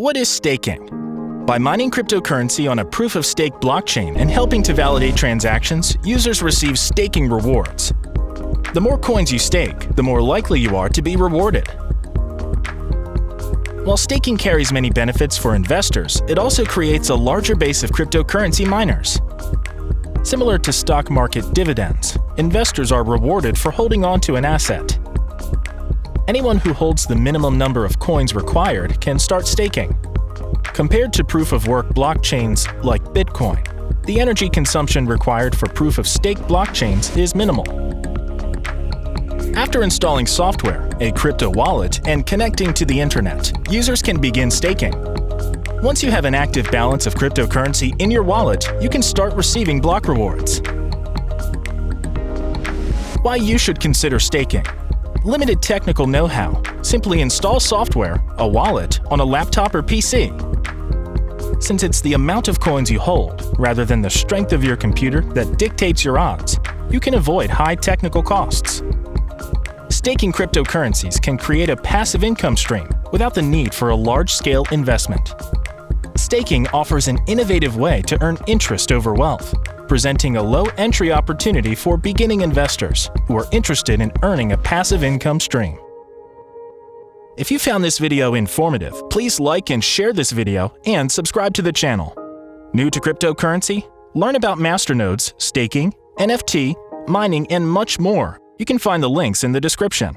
What is staking? By mining cryptocurrency on a proof-of-stake blockchain and helping to validate transactions, users receive staking rewards. The more coins you stake, the more likely you are to be rewarded. While staking carries many benefits for investors, it also creates a larger base of cryptocurrency miners. Similar to stock market dividends, investors are rewarded for holding on to an asset. Anyone who holds the minimum number of coins required can start staking. Compared to proof-of-work blockchains like Bitcoin, the energy consumption required for proof-of-stake blockchains is minimal. After installing software, a crypto wallet, and connecting to the internet, users can begin staking. Once you have an active balance of cryptocurrency in your wallet, you can start receiving block rewards. Why you should consider staking? Limited technical know-how. Simply install software, a wallet, on a laptop or PC. Since it's the amount of coins you hold, rather than the strength of your computer, that dictates your odds, you can avoid high technical costs. Staking cryptocurrencies can create a passive income stream without the need for a large-scale investment. Staking offers an innovative way to earn interest over wealth, presenting a low-entry opportunity for beginning investors who are interested in earning a passive income stream. If you found this video informative, please like and share this video and subscribe to the channel. New to cryptocurrency? Learn about masternodes, staking, NFT, mining, and much more. You can find the links in the description.